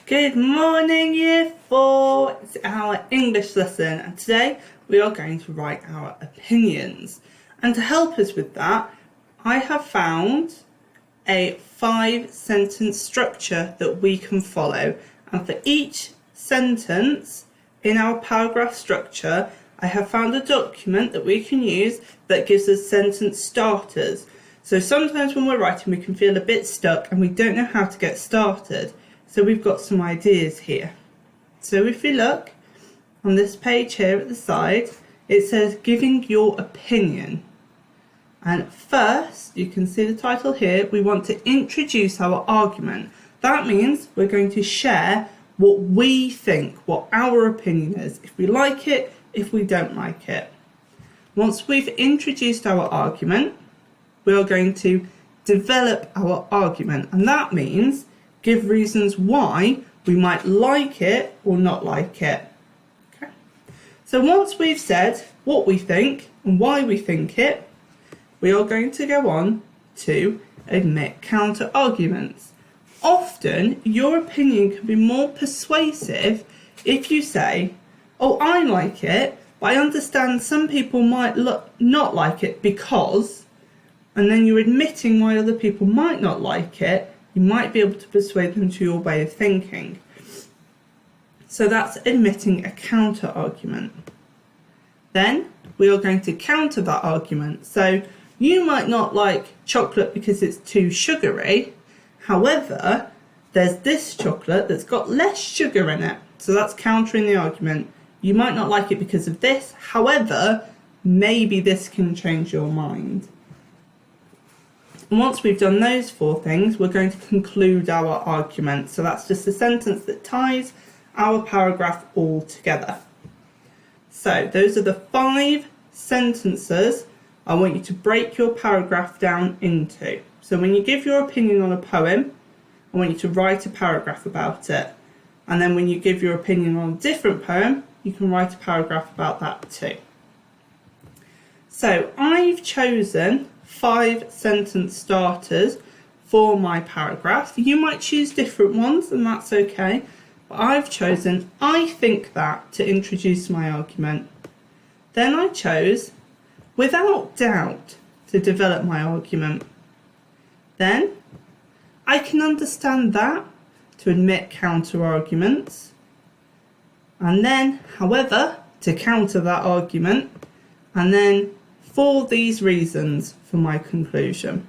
Good morning, Year 4. It's our English lesson, and today we are going to write our opinions. And to help us with that, I have found a 5-sentence structure that we can follow. And for each sentence in our paragraph structure, I have found a document that we can use that gives us sentence starters. So sometimes when we're writing, we can feel a bit stuck and we don't know how to get started. So we've got some ideas here. So if you look on this page here at the side, it says giving your opinion. And first, you can see the title here, we want to introduce our argument. That means we're going to share what we think, what our opinion is, if we like it, if we don't like it. Once we've introduced our argument, we are going to develop our argument, and that means give reasons why we might like it or not like it. Okay. So once we've said what we think and why we think it, we are going to go on to admit counter arguments. Often your opinion can be more persuasive if you say, oh, I like it, but I understand some people might not like it because, and then you're admitting why other people might not like it. You might be able to persuade them to your way of thinking. So that's admitting a counter argument. Then we are going to counter that argument. So you might not like chocolate because it's too sugary. However, there's this chocolate that's got less sugar in it. So that's countering the argument. You might not like it because of this. However, maybe this can change your mind. And once we've done those 4 things, we're going to conclude our argument. So that's just a sentence that ties our paragraph all together. So those are the 5 sentences I want you to break your paragraph down into. So when you give your opinion on a poem, I want you to write a paragraph about it. And then when you give your opinion on a different poem, you can write a paragraph about that too. So I've chosen 5 sentence starters for my paragraph. You might choose different ones, and that's okay. But I've chosen I think that to introduce my argument. Then I chose without doubt to develop my argument. Then I can understand that to admit counter arguments. And then, however, to counter that argument. And then for these reasons for my conclusion.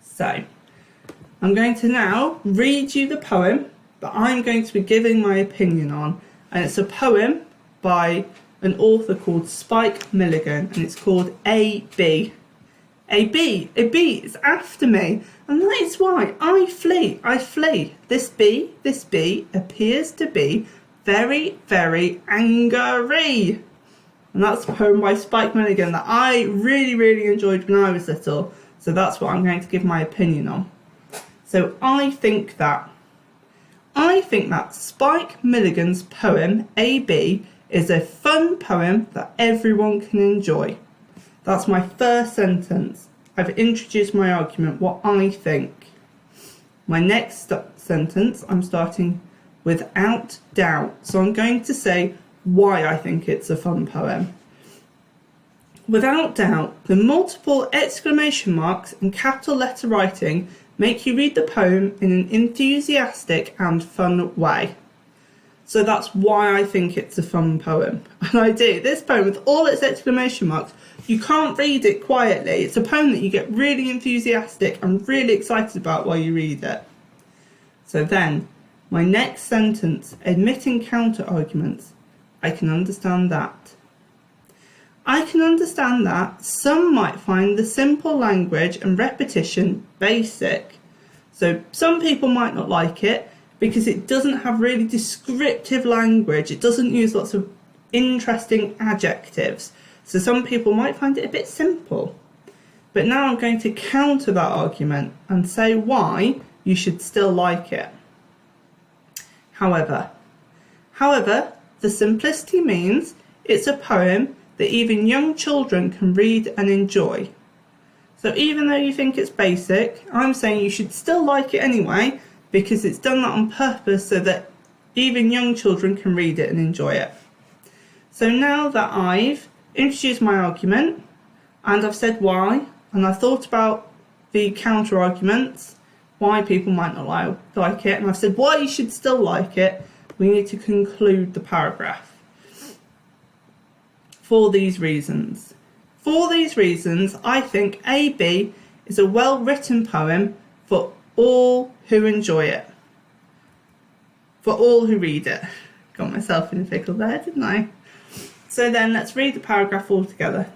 So I'm going to now read you the poem that I'm going to be giving my opinion on, and it's a poem by an author called Spike Milligan, and it's called A.B. A.B. is after me, and that is why I flee. This bee appears to be very, very angry. And that's a poem by Spike Milligan that I really, really enjoyed when I was little. So that's what I'm going to give my opinion on. So I think that Spike Milligan's poem, A.B., is a fun poem that everyone can enjoy. That's my first sentence. I've introduced my argument, what I think. My next sentence, I'm starting without doubt. So I'm going to say why I think it's a fun poem. Without doubt, the multiple exclamation marks and capital letter writing make you read the poem in an enthusiastic and fun way. So that's why I think it's a fun poem. And I do. This poem, with all its exclamation marks, you can't read it quietly. It's a poem that you get really enthusiastic and really excited about while you read it. So then, my next sentence, admitting counter arguments. I can understand that. I can understand that some might find the simple language and repetition basic. So some people might not like it because it doesn't have really descriptive language. It doesn't use lots of interesting adjectives. So some people might find it a bit simple. But now I'm going to counter that argument and say why you should still like it. However, the simplicity means it's a poem that even young children can read and enjoy. So even though you think it's basic, I'm saying you should still like it anyway because it's done that on purpose so that even young children can read it and enjoy it. So now that I've introduced my argument and I've said why, and I've thought about the counter arguments, why people might not like it, and I've said why you should still like it, we need to conclude the paragraph. For these reasons. For these reasons, I think A.B. is a well-written poem for all who enjoy it. For all who read it. Got myself in a pickle there, didn't I? So then let's read the paragraph all together.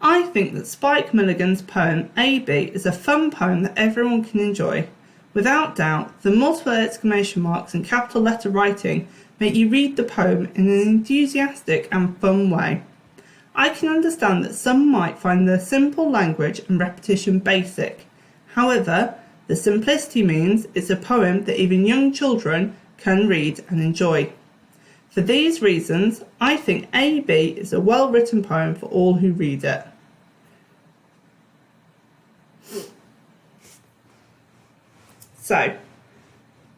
I think that Spike Milligan's poem A.B. is a fun poem that everyone can enjoy. Without doubt, the multiple exclamation marks and capital letter writing make you read the poem in an enthusiastic and fun way. I can understand that some might find the simple language and repetition basic. However, the simplicity means it's a poem that even young children can read and enjoy. For these reasons, I think A.B. is a well-written poem for all who read it. So,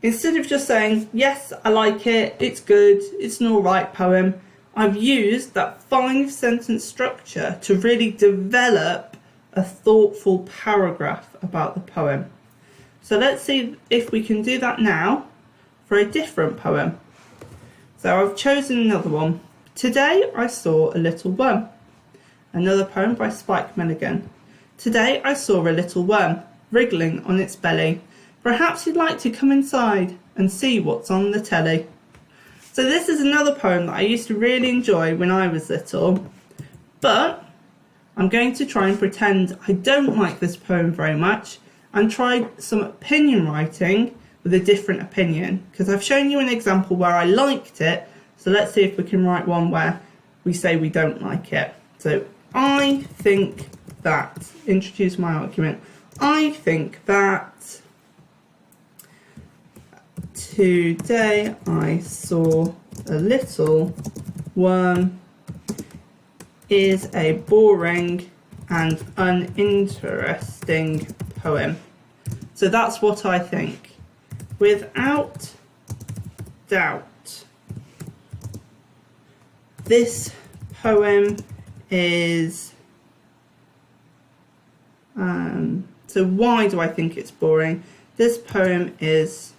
instead of just saying, yes, I like it, it's good, it's an alright poem, I've used that 5-sentence structure to really develop a thoughtful paragraph about the poem. So let's see if we can do that now for a different poem. So I've chosen another one. Today I saw a little worm. Another poem by Spike Milligan. Today I saw a little worm wriggling on its belly. Perhaps you'd like to come inside and see what's on the telly. So this is another poem that I used to really enjoy when I was little, but I'm going to try and pretend I don't like this poem very much and try some opinion writing with a different opinion, because I've shown you an example where I liked it, so let's see if we can write one where we say we don't like it. So I think that, introduce my argument, I think that today I saw a little worm is a boring and uninteresting poem. So that's what I think. Without doubt, this poem is... so why do I think it's boring? This poem is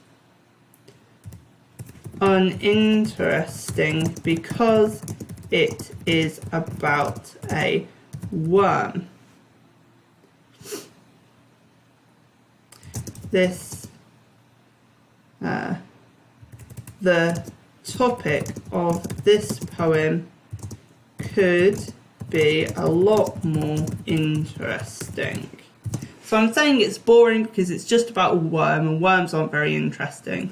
uninteresting because it is about a worm. The topic of this poem could be a lot more interesting. So I'm saying it's boring because it's just about a worm, and worms aren't very interesting.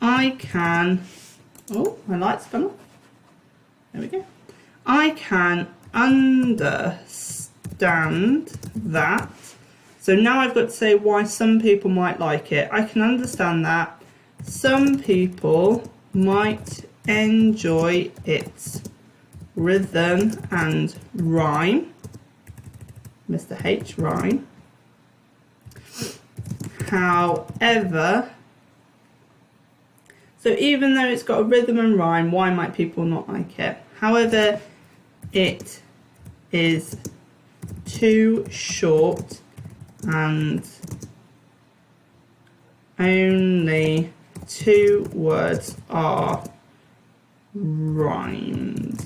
I can... Oh, my light's gone off. There we go. I can understand that. So now I've got to say why some people might like it. I can understand that some people might enjoy its rhythm and rhyme. Mr. H, rhyme. However, so even though it's got a rhythm and rhyme, why might people not like it? However, it is too short and only 2 words are rhymed.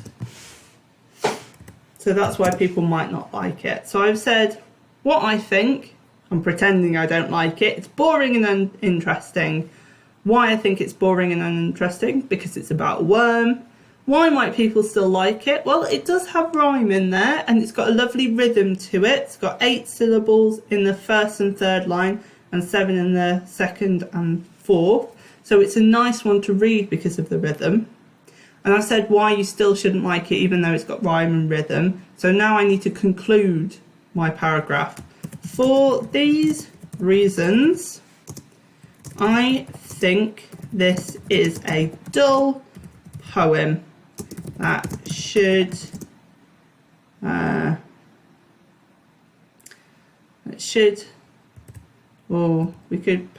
So that's why people might not like it. So I've said what I think. I'm pretending I don't like it. It's boring and uninteresting. Why I think it's boring and uninteresting? Because it's about a worm. Why might people still like it? Well, it does have rhyme in there, and it's got a lovely rhythm to it. It's got 8 syllables in the first and third line and 7 in the second and fourth. So it's a nice one to read because of the rhythm. And I said why you still shouldn't like it even though it's got rhyme and rhythm. So now I need to conclude my paragraph. For these reasons, I think this is a dull poem that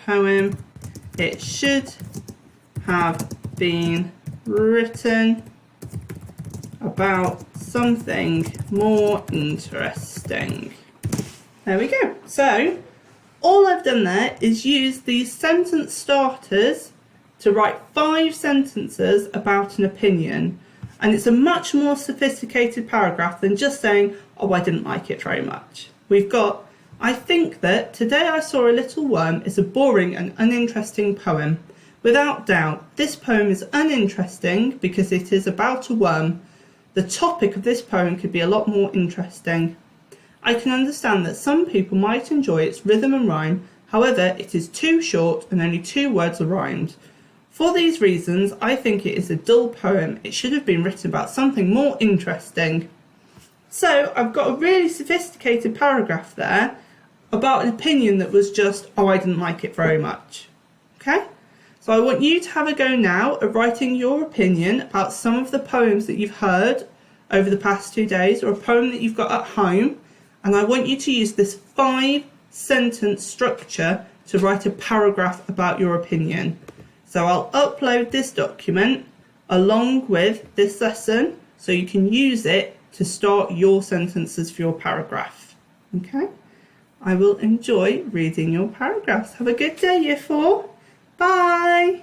poem it should have been written about something more interesting. There we go. So all I've done there is use these sentence starters to write 5 sentences about an opinion, and it's a much more sophisticated paragraph than just saying, oh, I didn't like it very much. We've got, I think that Today I Saw a Little Worm is a boring and uninteresting poem. Without doubt, this poem is uninteresting because it is about a worm. The topic of this poem could be a lot more interesting. I can understand that some people might enjoy its rhythm and rhyme, however, it is too short and only 2 words are rhymed. For these reasons, I think it is a dull poem. It should have been written about something more interesting. So I've got a really sophisticated paragraph there about an opinion that was just, oh, I didn't like it very much. Okay? So I want you to have a go now at writing your opinion about some of the poems that you've heard over the past 2 days, or a poem that you've got at home, and I want you to use this 5-sentence structure to write a paragraph about your opinion. So I'll upload this document along with this lesson so you can use it to start your sentences for your paragraph. Okay? I will enjoy reading your paragraphs. Have a good day, Year 4. Bye!